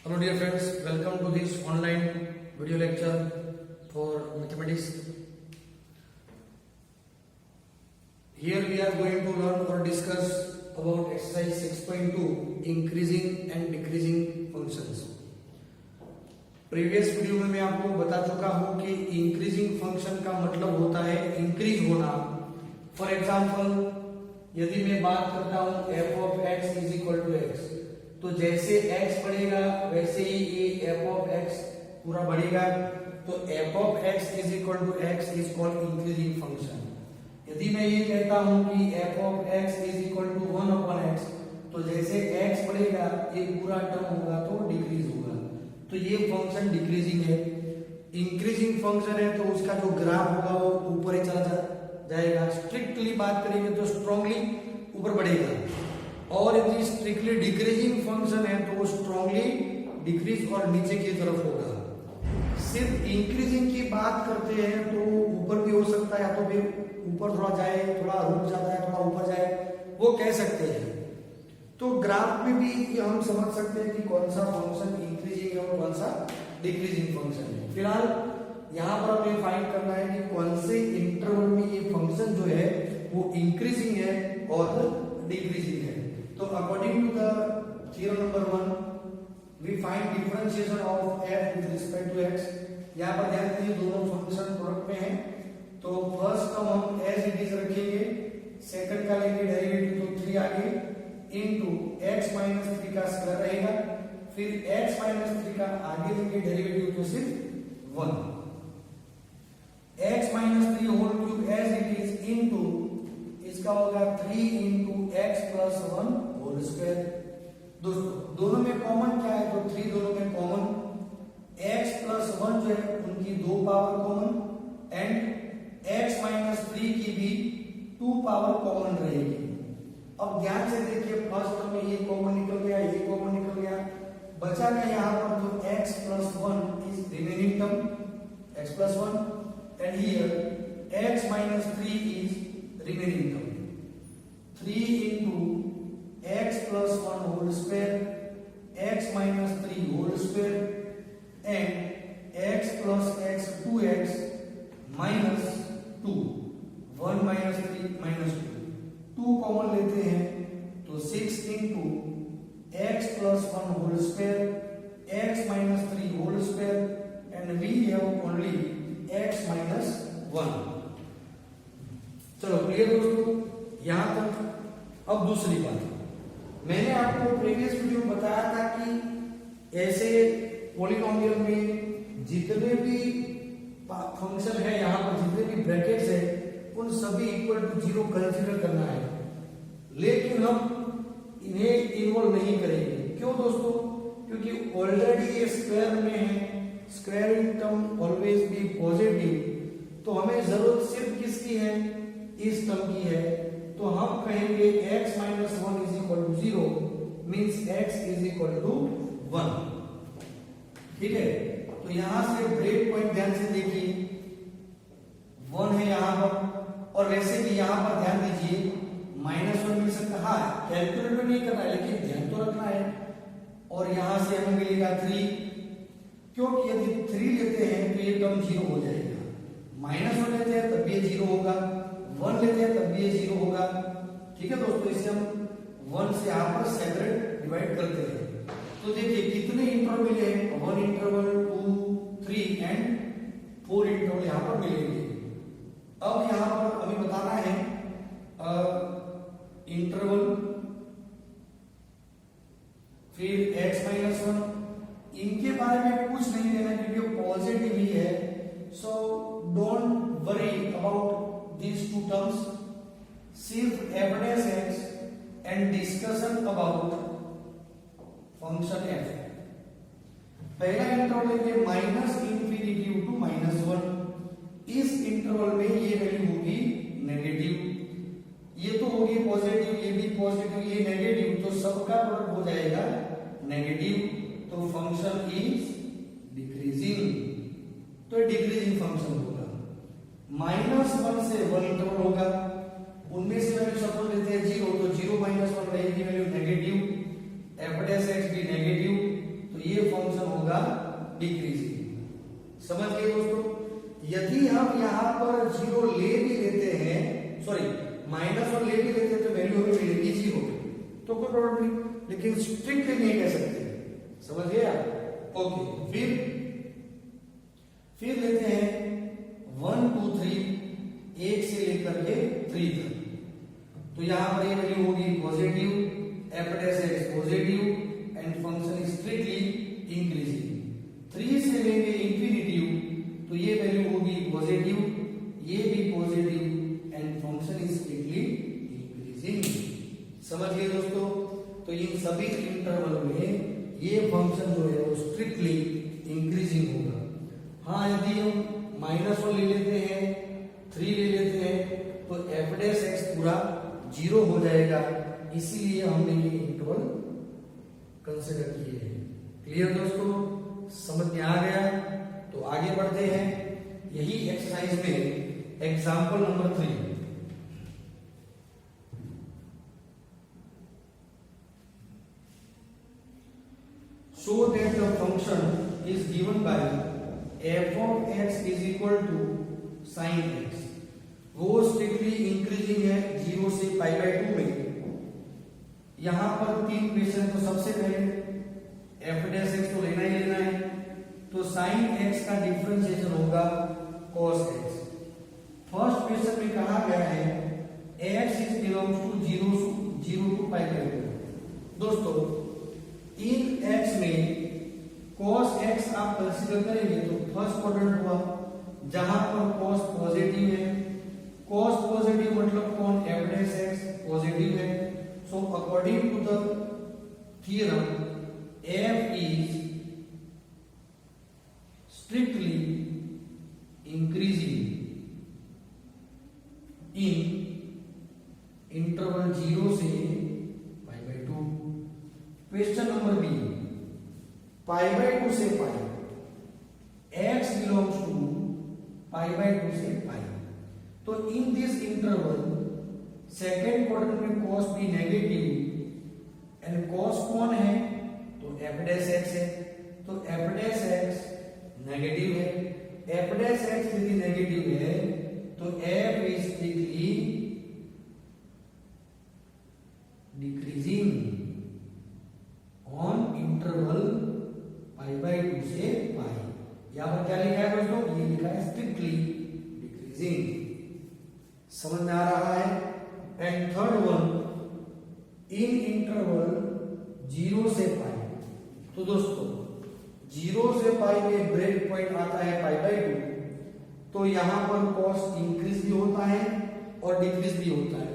Hello dear friends, welcome to this online video lecture for mathematics. Here we are going to learn or discuss about exercise 6.2 increasing and decreasing functions. Previous video में मैं आपको बता चुका हूं कि increasing function का मतलब होता है इंक्रीज होना. फॉर एग्जांपल यदि मैं बात करता हूं f of x is equal to x, तो जैसे x बढ़ेगा वैसे ही ये f of x पूरा बढ़ेगा. तो f of x is equal to x is called increasing function. यदि मैं ये कहता हूं कि f of x is equal to 1 upon x, तो जैसे x बढ़ेगा ये पूरा टर्म होगा तो डिक्रीज होगा. तो ये फंक्शन डिक्रीजिंग है. इंक्रीजिंग फंक्शन है तो उसका जो ग्राफ होगा वो ऊपर ही चला जाएगा. स्ट्रिक्टली बात करेंगे तो स्ट्रांगली ऊपर बढ़ेगा. और यदि स्ट्रिक्टली डिक्रीजिंग फंक्शन है तो वो स्ट्रांगली डिक्रीज और नीचे की तरफ होगा. सिर्फ इंक्रीजिंग की बात करते हैं तो ऊपर भी हो सकता है, या तो फिर ऊपर थोड़ा जाए, थोड़ा रुक जाता है, थोड़ा ऊपर जाए, वो कह सकते हैं. तो ग्राफ में भी हम समझ सकते हैं कि कौन सा फंक्शन इंक्रीजिंग है और कौन सा डिक्रीजिंग फंक्शन है. फिलहाल यहाँ पर हमें फाइंड करना है कि कौन से इंटरवल में ये फंक्शन जो है वो इंक्रीजिंग है और डिक्रीजिंग है. तो according to the theorem number 1 we find differentiation of f with respect to x. यहाँ पर ध्यान दीजिए दोनों फंक्शन प्रोडक्ट में हैं. तो फर्स्ट टर्म हम एज इट इज रखेंगे, सेकंड का लेंगे डेरिवेटिव तो 3 आगे इनटू x माइनस 3 का स्क्वायर रहेगा. फिर x माइनस 3 का आगे लेंगे डेरिवेटिव तो सिर्फ 1. x minus 3 whole cube as it is into इसका होगा 3 into X plus 1 whole square. दोस्तों दोनों में कॉमन क्या है? तो 3 दोनों में कॉमन. x प्लस 1 जो है उनकी 2 power common and x minus 3 की भी 2 पावर कॉमन रहेगी. अब ध्यान से देखिए फर्स्ट टर्म में ये कॉमन निकल गया, ये कॉमन निकल गया, बचा क्या यहाँ पर? तो x plus 1 is remaining term, x plus 1 and here x minus 3 is remaining term. 3 into x plus 1 whole square, x minus 3 whole square and x plus x 2x minus 2. 1 minus 3 minus 2. 2 common लेते हैं तो 6 into x plus 1 whole square, x minus 3 whole square and we have only x minus 1. चलो clear दोस्तों यहां तक. अब दूसरी बात, मैंने आपको प्रीवियस वीडियो में बताया था कि ऐसे पॉलिनोमियल में जितने भी फंक्शन है, यहां पर जितने भी ब्रैकेट्स है उन सभी इक्वल टू 0 कंसीडर करना है. लेकिन हम इन्हें इन्वॉल्व नहीं करेंगे. क्यों दोस्तों? क्योंकि ऑलरेडी ये स्क्वायर में है. Squaring term always be positive. तो हमें जरूरत सिर्फ किसकी है? इस टर्म की है. तो हम कहेंगे x minus 1 is equal to 0 means x is equal to 1. ठीक है. तो यहां से ब्रेक पॉइंट ध्यान से देखिए 1 है यहां पर, और वैसे भी यहां पर ध्यान दीजिए -1 मिल सकता है. कैलकुलेट में नहीं करना है लेकिन ध्यान तो रखना है. और यहां से हमें मिलेगा 3, क्योंकि यदि 3 लेते हैं तो ये टर्म 0 हो जाएगा. -1 लेते हैं तब ये 0 होगा, 1 लेते हैं तब भी ये 0 होगा. ठीक है दोस्तों, इसे हम 1 से यहां पर सेपरेट डिवाइड करते हैं. तो देखिए कितने इंटरवल मिले हैं? 1 इंटरवल, 2, 3 एंड 4 इंटरवल यहां पर मिलेंगे. अब यहां पर हमें बताना है इंटरवल, फिर x माइनस 1. इनके बारे में कुछ नहीं लेना क्योंकि पॉजिटिव ही है. So don't worry about these two terms. सिर्फ average x and discussion about function f. पहला इंटरवल लेंगे माइनस इंफिनिटी टू -1. इस इंटरवल में ये वैल्यू होगी नेगेटिव. ये तो होगी पॉजिटिव, ये भी पॉजिटिव, ये नेगेटिव, तो सबका प्रोडक्ट हो जाएगा नेगेटिव. तो फंक्शन इज डिक्रीजिंग. तो डिक्रीजिंग फंक्शन होगा. -1 से 1 इंटरवल होगा, उनमें से वैल्यू सपोज लेते हैं 0, तो 0 - 1 रहेगी वैल्यू नेगेटिव. f' x भी नेगेटिव. तो ये समझ गए दोस्तों? यदि हम यहाँ पर जीरो ले भी लेते हैं, सॉरी माइनस और ले भी लेते हैं, तो वैल्यू हमें मिलेगी जीरो, तो कोई प्रॉब्लम नहीं, लेकिन स्ट्रिक्टली नहीं कह सकते। समझ गए आप? ओके, फिर लेते हैं 1 2 3, 1 से लेकर के 3 तक। तो यहां पर ये वैल्यू होगी positive, f dash x positive and function is strictly increasing. 3 से लेंगे इंफिनिटिव, तो ये वैल्यू होगी पॉजिटिव, ये भी positive and function is strictly increasing. समझ गए दोस्तों? तो इन सभी इंटरवल में ये फंक्शन जो है वो स्ट्रिक्टली इंक्रीजिंग होगा। हाँ, यदि हम -1 ले लेते हैं, 3 ले लेते हैं, तो f डैश x पूरा 0 हो जाएगा, इसीलिए हमने ये इंटरवल कंसीडर किए हैं। क्लियर दोस्तों? समझ में आ गया? तो आगे बढ़ते हैं यही एक्सरसाइज में example number 3। Show that the function is given by f of x is equal to sin x। वो स्ट्रिक्टली इंक्रीजिंग है 0 से π/2 में। यहां पर 3 क्वेश्चन, तो सबसे पहले f डैश x तो लेना ही लेना है, तो sin x का डिफरेंशिएशन होगा cos x। फर्स्ट क्वेश्चन में कहा गया है x is belongs to 0 to π/2। दोस्तों इन x में cos x आप कंसीडर करेंगे तो फर्स्ट क्वाड्रेंट हुआ, जहां पर cos पॉजिटिव है। cos पॉजिटिव मतलब कौन? f डैश x पॉजिटिव है। So according to the theorem f is strictly increasing in interval 0 से π/2। क्वेश्चन नंबर बी, π/2 से π, x बिलोंग्स टू π/2 से π। तो in this interval second quadrant में cos भी नेगेटिव एंड cos कौन है? तो f डैश x है, तो f डैश x नेगेटिव है। f डैश x यदि नेगेटिव है तो f is strictly decreasing on interval π/2 से π। यहां पर क्या लिखा है दोस्तों? ये लिखा है स्ट्रिक्टली डिक्रीजिंग। समझ में आ रहा है? And third one, in interval 0 से π। तो दोस्तों 0 से π में ब्रेक पॉइंट आता है π/2, तो यहां पर कॉस्ट इंक्रीज भी होता है और डिक्रीज भी होता है।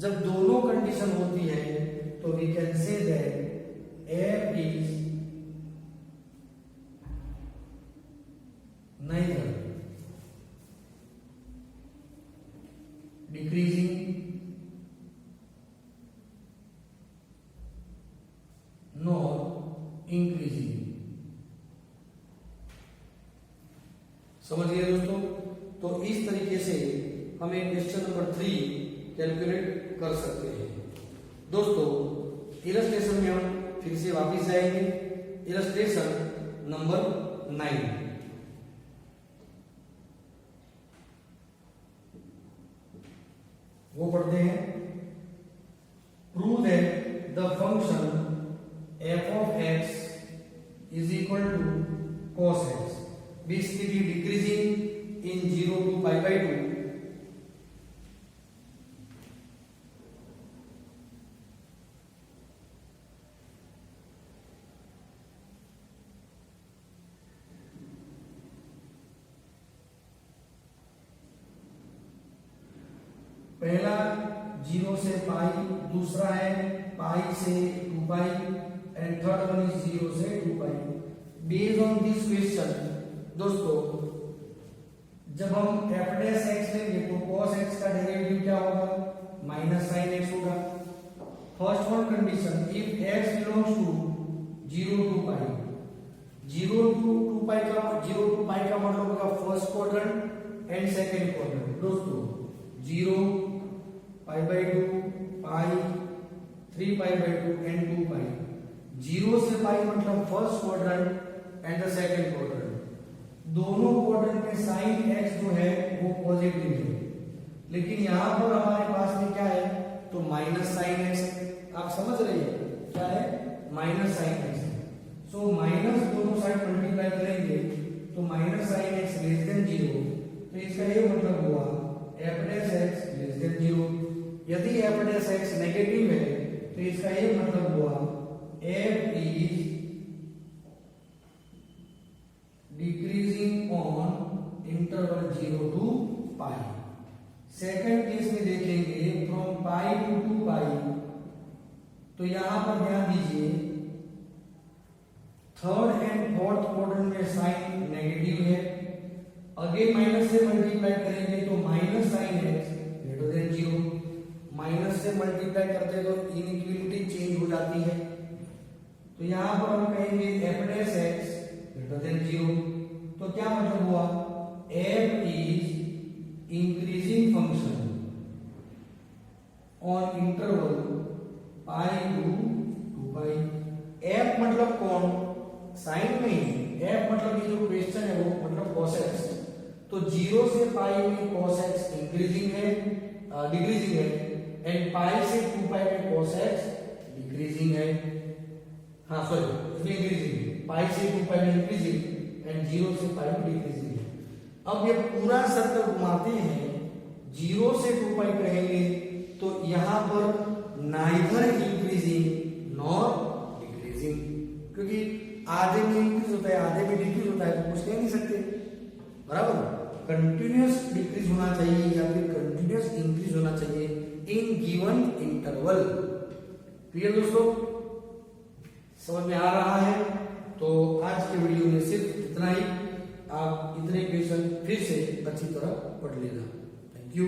जब दोनों कंडीशन होती है तो we can say that f is neither decreasing nor increasing। समझ गए दोस्तों? तो इस तरीके से हम एक क्वेश्चन नंबर 3 कैलकुलेट कर सकते हैं। दोस्तों इलस्ट्रेशन में हम फिर से वापिस जाएंगे। इलस्ट्रेशन नंबर 9, वो पढ़ते हैं। Prove that the function f of x is equal to cos x basically decreasing in 0 to π/2। पहला 0 से π, दूसरा है π से 2π एंड थर्ड वन इज 0 से 2π। बेस्ड ऑन दिस क्वेश्चन दोस्तों, जब हम f डैश x लेंगे तो cos x का डेरिवेटिव क्या होगा? -sin x होगा। First one condition, if x belongs to 0 to π, 0 to 2π का मतलब होगा first quadrant and second quadrant. दोस्तों 0 π/2 π 3π/2 एंड 2π। 0 से π मतलब first quadrant and the second quadrant. दोनों क्वाड्रेंट में साइन एक्स जो है वो पॉजिटिव है, लेकिन यहां पर हमारे पास में क्या है तो माइनस साइन एक्स है। आप समझ रहे हैं क्या है, माइनस साइन एक्स है। सो माइनस दोनों साइड मल्टीप्लाई करेंगे तो minus sine x less than 0, तो इसका ये मतलब हुआ F dash x less than 0। यदि एफ डैश एक्स नेगेटिव है तो इसका ये मतलब हुआ F is decreasing on interval 0 to pi. Second case में देखेंगे फ्रॉम पाई टू पाई, तो यहां पर ध्यान दीजिए थर्ड एंड फोर्थ क्वाड्रेंट में साइन नेगेटिव है, अगेन माइनस से मल्टीप्लाई करेंगे तो minus sine x greater than 0, minus से मल्टीप्लाई करते तो इनइक्वालिटी चेंज हो जाती है, तो यहां पर हम कहेंगे F dash X greater than 0, तो क्या मतलब हुआ F is increasing function on interval pi to pi. F मतलब कौन, साइन में, एफ मतलब ये जो क्वेश्चन है वो मतलब cos x, तो 0 से पाई में cos x इंक्रीजिंग है, डिक्रीजिंग है, एंड पाई से 2 पाई में cos x डिक्रीजिंग है, हाँ सॉरी इंक्रीजिंग है, पाई से 2 पाई में इंक्रीजिंग एंड 0 से पाई में डिक्रीजिंग है। अब ये पूरा सर्कल घुमाते हैं, 0 से 2 पाई कहेंगे तो यहां पर नाइदर इंक्रीजिंग नॉर डिक्रीजिंग, क्योंकि आधे में इंक्रीज होता है आधे में डिक्रीज होता है, तो कुछ कह नहीं सकते, बराबर। कंटिन्यूअस डिक्रीज होना चाहिए या फिर कंटिन्यूअस इंक्रीज होना चाहिए इन गिवन इंटरवल। क्लियर दोस्तों, समझ में आ रहा है? तो आज के वीडियो में सिर्फ इतना ही। आप इतने क्वेश्चन फिर से अच्छी तरह पढ़ लेना। Thank you.